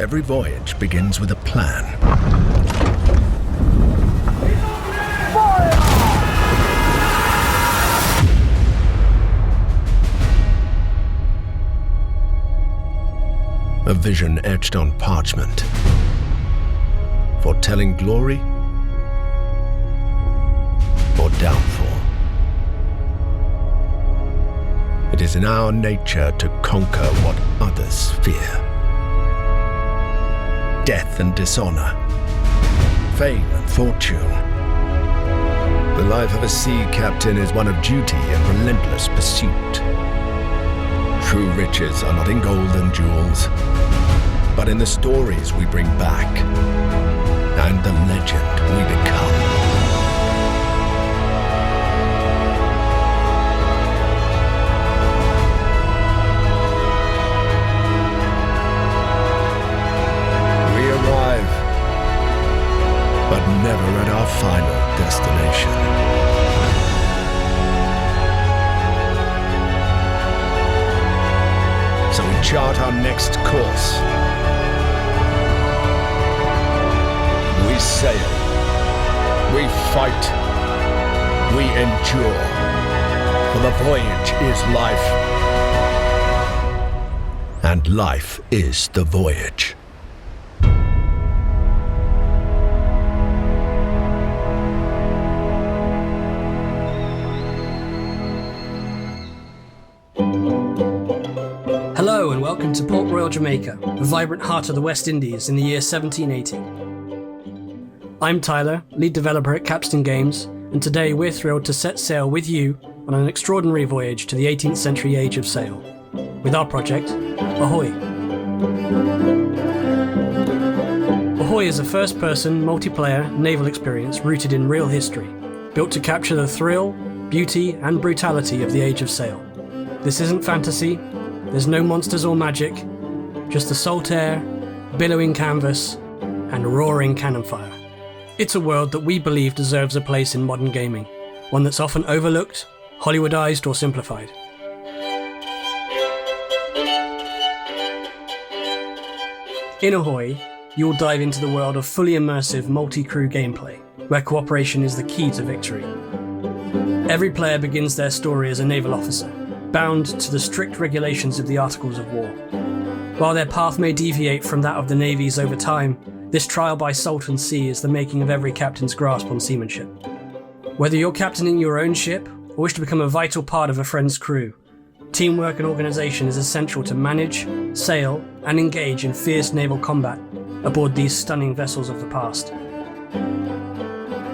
Every voyage begins with a plan. A vision etched on parchment, foretelling glory or downfall. It is in our nature to conquer what others fear. Death and dishonor, fame and fortune. The life of a sea captain is one of duty and relentless pursuit. True riches are not in gold and jewels, but in the stories we bring back and the legend we become. We arrive, but never at our final destination. So we chart our next course. We sail, we fight, we endure, for the voyage is life, and life is the voyage. Hello and welcome to Port Royal, Jamaica, the vibrant heart of the West Indies in the year 1780. I'm Tyler, lead developer at Capstan Games, and today we're thrilled to set sail with you on an extraordinary voyage to the 18th century age of sail, with our project, Ahoy. Ahoy is a first-person, multiplayer naval experience rooted in real history, built to capture the thrill, beauty, and brutality of the age of sail. This isn't fantasy. There's no monsters or magic, just the salt air, billowing canvas, and roaring cannon fire. It's a world that we believe deserves a place in modern gaming, one that's often overlooked, Hollywoodized, or simplified. In Ahoy, you'll dive into the world of fully immersive multi-crew gameplay, where cooperation is the key to victory. Every player begins their story as a naval officer, bound to the strict regulations of the Articles of War. While their path may deviate from that of the navies over time, this trial by salt and sea is the making of every captain's grasp on seamanship. Whether you're captaining your own ship or wish to become a vital part of a friend's crew, teamwork and organisation is essential to manage, sail, and engage in fierce naval combat aboard these stunning vessels of the past.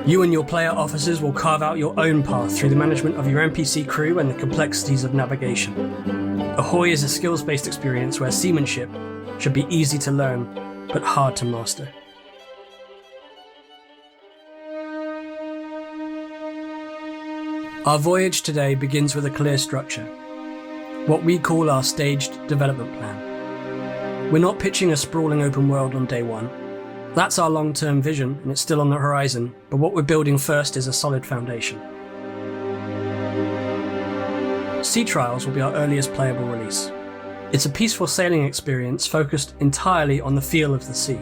You and your player officers will carve out your own path through the management of your NPC crew and the complexities of navigation. Ahoy is a skills-based experience where seamanship should be easy to learn, but hard to master. Our voyage today begins with a clear structure, what we call our staged development plan. We're not pitching a sprawling open world on day one. That's our long-term vision, and it's still on the horizon, but what we're building first is a solid foundation. Sea Trials will be our earliest playable release. It's a peaceful sailing experience focused entirely on the feel of the sea,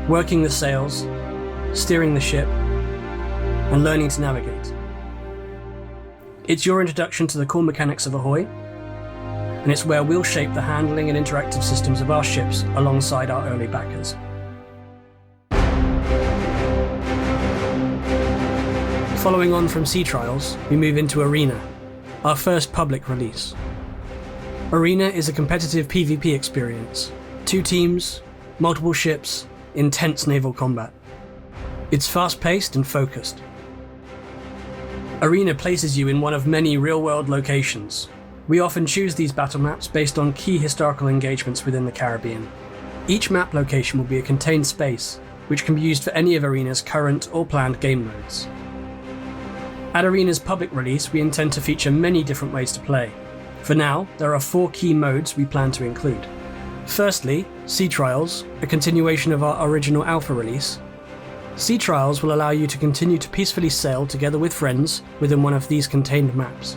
working the sails, steering the ship, and learning to navigate. It's your introduction to the core mechanics of Ahoy, and it's where we'll shape the handling and interactive systems of our ships alongside our early backers. Following on from Sea Trials, we move into Arena, our first public release. Arena is a competitive PvP experience. 2 teams, multiple ships, intense naval combat. It's fast-paced and focused. Arena places you in one of many real-world locations. We often choose these battle maps based on key historical engagements within the Caribbean. Each map location will be a contained space, which can be used for any of Arena's current or planned game modes. At Arena's public release, we intend to feature many different ways to play. For now, there are 4 key modes we plan to include. Firstly, Sea Trials, a continuation of our original alpha release. Sea Trials will allow you to continue to peacefully sail together with friends within one of these contained maps.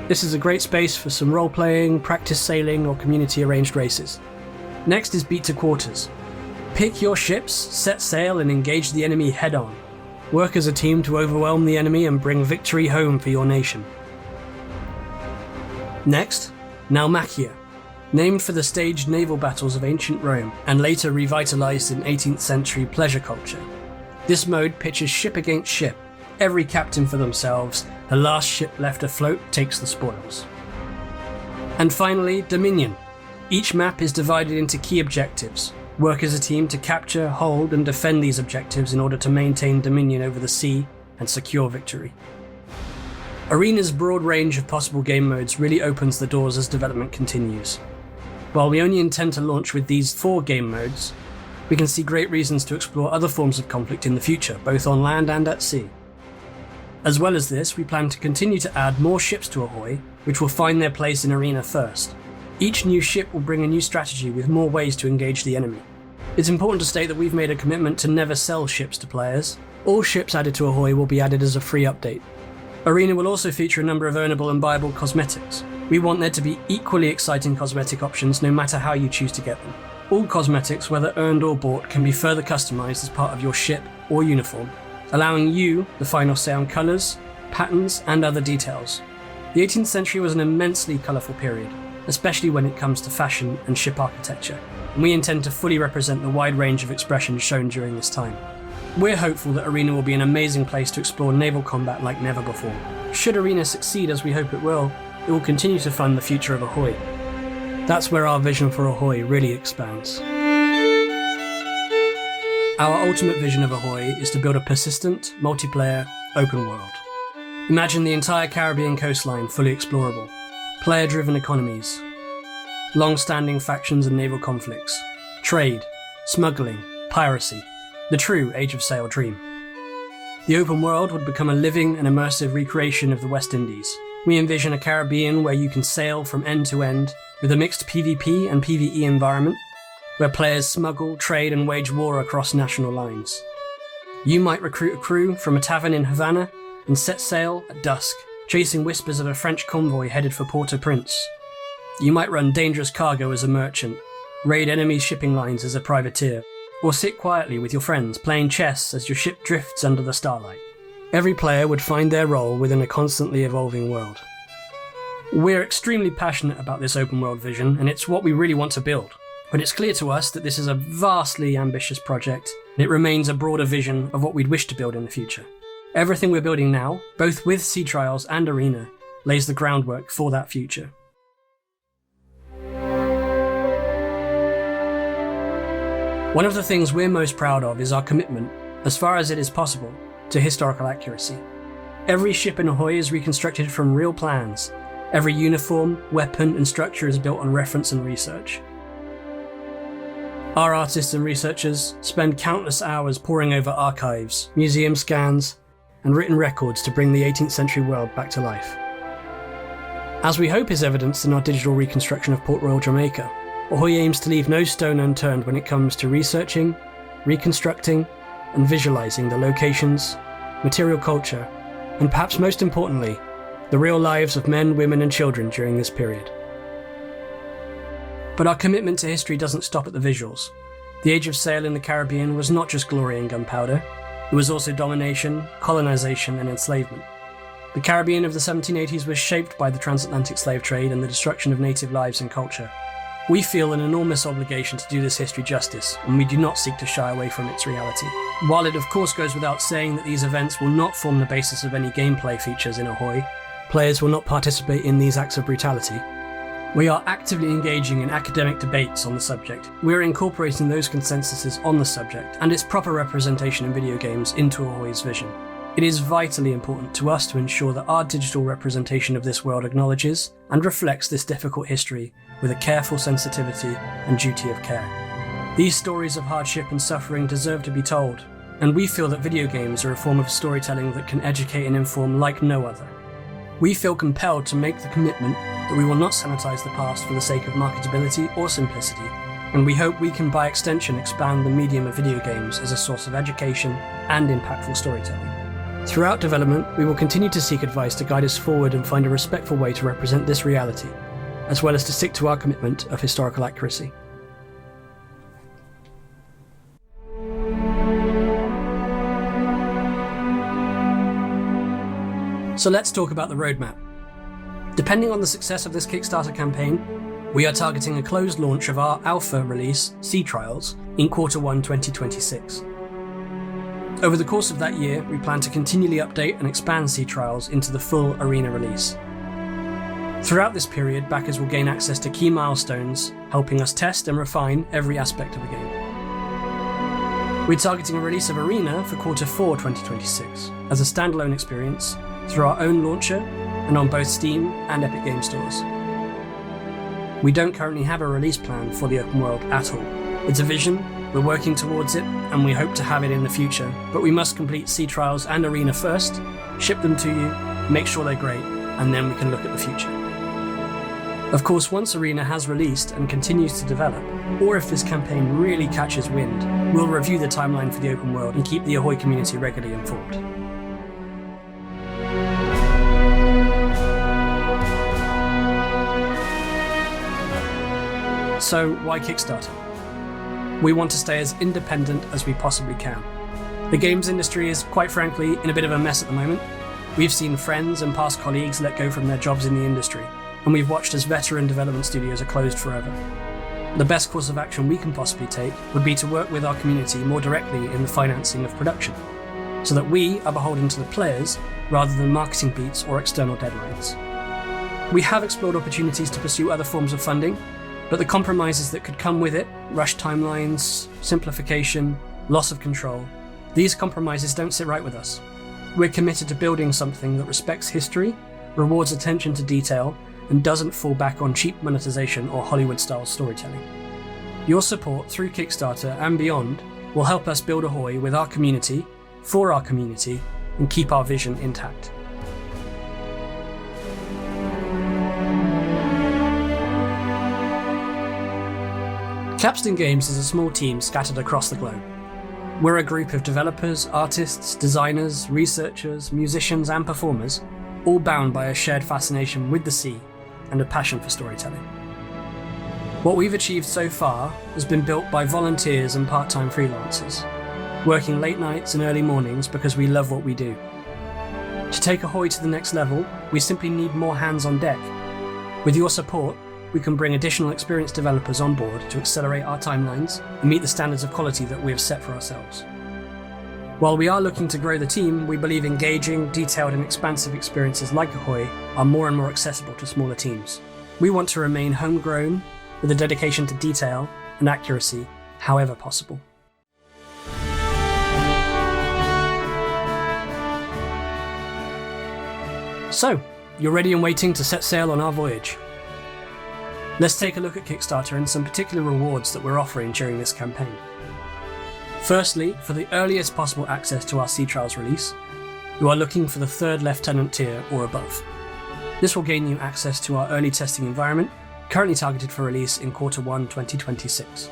This is a great space for some role-playing, practice sailing, or community-arranged races. Next is beat to quarters. Pick your ships, set sail, and engage the enemy head-on. Work as a team to overwhelm the enemy and bring victory home for your nation. Next, Naumachia, named for the staged naval battles of ancient Rome and later revitalized in 18th century pleasure culture. This mode pitches ship against ship, every captain for themselves, the last ship left afloat takes the spoils. And finally, Dominion. Each map is divided into key objectives. Work as a team to capture, hold, and defend these objectives in order to maintain dominion over the sea and secure victory. Arena's broad range of possible game modes really opens the doors as development continues. While we only intend to launch with these 4 game modes, we can see great reasons to explore other forms of conflict in the future, both on land and at sea. As well as this, we plan to continue to add more ships to Ahoy, which will find their place in Arena first. Each new ship will bring a new strategy with more ways to engage the enemy. It's important to state that we've made a commitment to never sell ships to players. All ships added to Ahoy will be added as a free update. Arena will also feature a number of earnable and buyable cosmetics. We want there to be equally exciting cosmetic options no matter how you choose to get them. All cosmetics, whether earned or bought, can be further customized as part of your ship or uniform, allowing you the final say on colours, patterns, and other details. The 18th century was an immensely colourful period, especially when it comes to fashion and ship architecture, and we intend to fully represent the wide range of expressions shown during this time. We're hopeful that Arena will be an amazing place to explore naval combat like never before. Should Arena succeed as we hope it will continue to fund the future of Ahoy. That's where our vision for Ahoy really expands. Our ultimate vision of Ahoy is to build a persistent, multiplayer, open world. Imagine the entire Caribbean coastline fully explorable, player-driven economies, long-standing factions and naval conflicts, trade, smuggling, piracy, the true Age of Sail dream. The open world would become a living and immersive recreation of the West Indies. We envision a Caribbean where you can sail from end to end with a mixed PvP and PvE environment, where players smuggle, trade, and wage war across national lines. You might recruit a crew from a tavern in Havana and set sail at dusk, chasing whispers of a French convoy headed for Port-au-Prince. You might run dangerous cargo as a merchant, raid enemy shipping lines as a privateer, or sit quietly with your friends playing chess as your ship drifts under the starlight. Every player would find their role within a constantly evolving world. We're extremely passionate about this open world vision, and it's what we really want to build. But it's clear to us that this is a vastly ambitious project, and it remains a broader vision of what we'd wish to build in the future. Everything we're building now, both with Sea Trials and Arena, lays the groundwork for that future. One of the things we're most proud of is our commitment, as far as it is possible, to historical accuracy. Every ship in Ahoy is reconstructed from real plans. Every uniform, weapon, and structure is built on reference and research. Our artists and researchers spend countless hours poring over archives, museum scans, and written records to bring the 18th century world back to life. As we hope is evidenced in our digital reconstruction of Port Royal, Jamaica, Ahoy aims to leave no stone unturned when it comes to researching, reconstructing, and visualizing the locations, material culture, and perhaps most importantly, the real lives of men, women, and children during this period. But our commitment to history doesn't stop at the visuals. The Age of Sail in the Caribbean was not just glory and gunpowder, it was also domination, colonization, and enslavement. The Caribbean of the 1780s was shaped by the transatlantic slave trade and the destruction of native lives and culture. We feel an enormous obligation to do this history justice, and we do not seek to shy away from its reality. While it of course goes without saying that these events will not form the basis of any gameplay features in Ahoy, players will not participate in these acts of brutality, we are actively engaging in academic debates on the subject. We're incorporating those consensuses on the subject and its proper representation in video games into Ahoy's vision. It is vitally important to us to ensure that our digital representation of this world acknowledges and reflects this difficult history with a careful sensitivity and duty of care. These stories of hardship and suffering deserve to be told, and we feel that video games are a form of storytelling that can educate and inform like no other. We feel compelled to make the commitment that we will not sanitize the past for the sake of marketability or simplicity, and we hope we can by extension expand the medium of video games as a source of education and impactful storytelling. Throughout development, we will continue to seek advice to guide us forward and find a respectful way to represent this reality, as well as to stick to our commitment of historical accuracy. So let's talk about the roadmap. Depending on the success of this Kickstarter campaign, we are targeting a closed launch of our alpha release, Sea Trials, in Q1 2026. Over the course of that year, we plan to continually update and expand Sea Trials into the full arena release. Throughout this period, backers will gain access to key milestones, helping us test and refine every aspect of the game. We're targeting a release of Arena for Q4 2026 as a standalone experience through our own launcher and on both Steam and Epic Games stores. We don't currently have a release plan for the open world at all. It's a vision, we're working towards it, and we hope to have it in the future, but we must complete Sea Trials and Arena first, ship them to you, make sure they're great, and then we can look at the future. Of course, once Arena has released and continues to develop, or if this campaign really catches wind, we'll review the timeline for the open world and keep the Ahoy community regularly informed. So, why Kickstarter? We want to stay as independent as we possibly can. The games industry is, quite frankly, in a bit of a mess at the moment. We've seen friends and past colleagues let go from their jobs in the industry, and we've watched as veteran development studios are closed forever. The best course of action we can possibly take would be to work with our community more directly in the financing of production, so that we are beholden to the players rather than marketing beats or external deadlines. We have explored opportunities to pursue other forms of funding, but the compromises that could come with it, rushed timelines, simplification, loss of control, these compromises don't sit right with us. We're committed to building something that respects history, rewards attention to detail, and doesn't fall back on cheap monetization or Hollywood-style storytelling. Your support through Kickstarter and beyond will help us build Ahoy with our community, for our community, and keep our vision intact. Capstan Games is a small team scattered across the globe. We're a group of developers, artists, designers, researchers, musicians, and performers, all bound by a shared fascination with the sea and a passion for storytelling. What we've achieved so far has been built by volunteers and part-time freelancers, working late nights and early mornings because we love what we do. To take Ahoy to the next level, we simply need more hands on deck. With your support, we can bring additional experienced developers on board to accelerate our timelines and meet the standards of quality that we have set for ourselves. While we are looking to grow the team, we believe engaging, detailed and expansive experiences like Ahoy are more and more accessible to smaller teams. We want to remain homegrown with a dedication to detail and accuracy, however possible. So, you're ready and waiting to set sail on our voyage. Let's take a look at Kickstarter and some particular rewards that we're offering during this campaign. Firstly, for the earliest possible access to our Sea Trials release, you are looking for the 3rd Lieutenant tier or above. This will gain you access to our early testing environment, currently targeted for release in Q1 2026.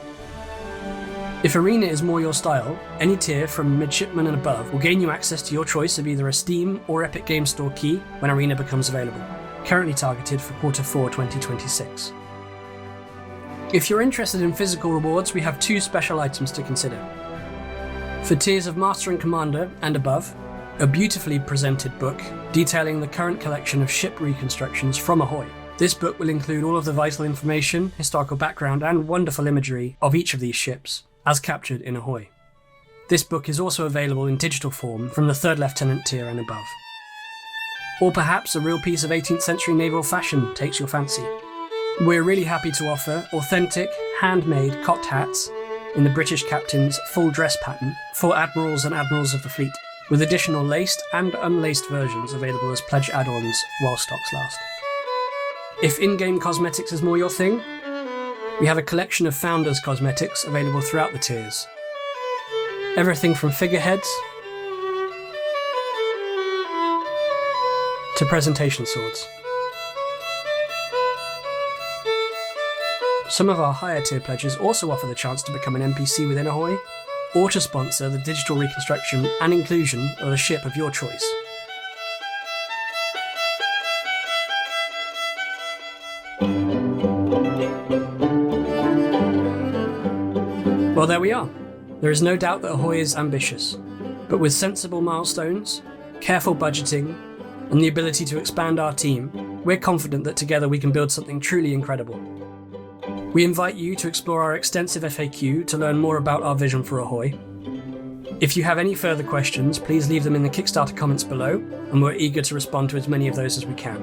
If Arena is more your style, any tier from Midshipman and above will gain you access to your choice of either a Steam or Epic Games Store key when Arena becomes available, currently targeted for Q4 2026. If you're interested in physical rewards, we have 2 special items to consider. For tiers of Master and Commander and above, a beautifully presented book detailing the current collection of ship reconstructions from Ahoy. This book will include all of the vital information, historical background, and wonderful imagery of each of these ships, as captured in Ahoy. This book is also available in digital form from the 3rd Lieutenant tier and above. Or perhaps a real piece of 18th century naval fashion takes your fancy. We're really happy to offer authentic, handmade cocked hats in the British captain's full dress pattern for admirals and admirals of the fleet, with additional laced and unlaced versions available as pledge add-ons while stocks last. If in-game cosmetics is more your thing, we have a collection of Founders cosmetics available throughout the tiers. Everything from figureheads to presentation swords. Some of our higher tier pledges also offer the chance to become an NPC within Ahoy, or to sponsor the digital reconstruction and inclusion of a ship of your choice. Well, there we are. There is no doubt that Ahoy is ambitious, but with sensible milestones, careful budgeting, and the ability to expand our team, we're confident that together we can build something truly incredible. We invite you to explore our extensive FAQ to learn more about our vision for Ahoy. If you have any further questions, please leave them in the Kickstarter comments below, and we're eager to respond to as many of those as we can.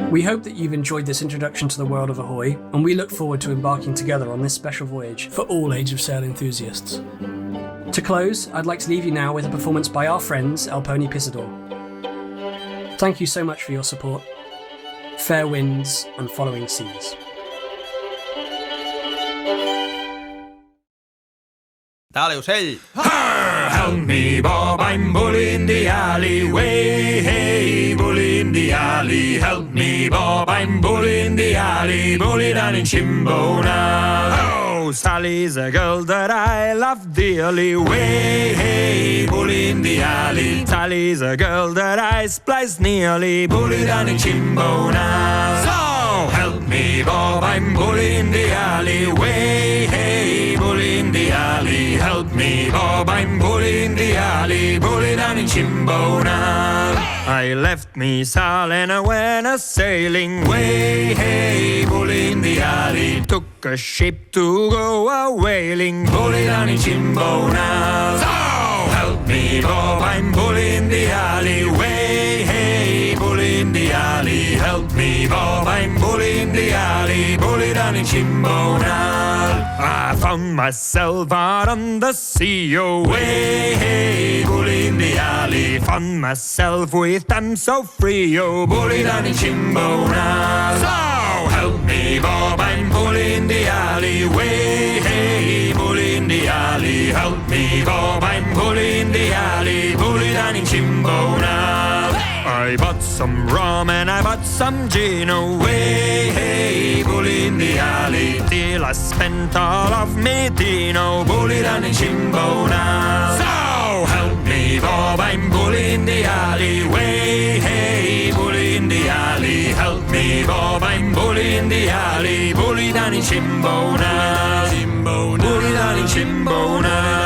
We hope that you've enjoyed this introduction to the world of Ahoy, and we look forward to embarking together on this special voyage for all Age of Sail enthusiasts. To close, I'd like to leave you now with a performance by our friends El Pony Pisador. Thank you so much for your support. Fair winds and following seas. Dale, ocell! Help me, Bob, I'm bully in the alleyway. Hey, bully in the alley. Help me, Bob, I'm bully in the alley. Bully down in Chimbona. Oh, Sally's a girl that I love dearly. Way, hey, bully in the alley. Sally's a girl that I splice nearly. Bully down in Chimbona. So, help me, Bob, I'm bully in the alleyway. Hey, bully in the alley. Help me, Bob, I'm bully in the alley. Bully down in Chimbona. I left me Sal and I went a sailing way. Hey, bully in the alley. Took a ship to go a whaling. Bully down in Chimbona. So, help me, Bob, I'm bully in the alley way. Hey, bully in the alley. Help me, Bob, I'm bully in the alley. Bully down in Chimbona. I found myself out on the sea away. Hey, bully in the alley. Found myself with them so free. Oh, bully down in Chimbona. So, help me, Bob, I'm bully in the alley way. Hey, bully in the alley. Help me, Bob, I'm bully in the alley. Bully down in Chimbona. I bought some rum and I bought some gin away. Hey, bully in the alley. Till I spent all of me Dino. Bully down in Chimbona. So, help me, Bob, I'm bully in the alley way. Hey, bully in the alley. Help me, Bob, I'm bully in the alley. Bully down in Chimbona. Bully down in Chimbona.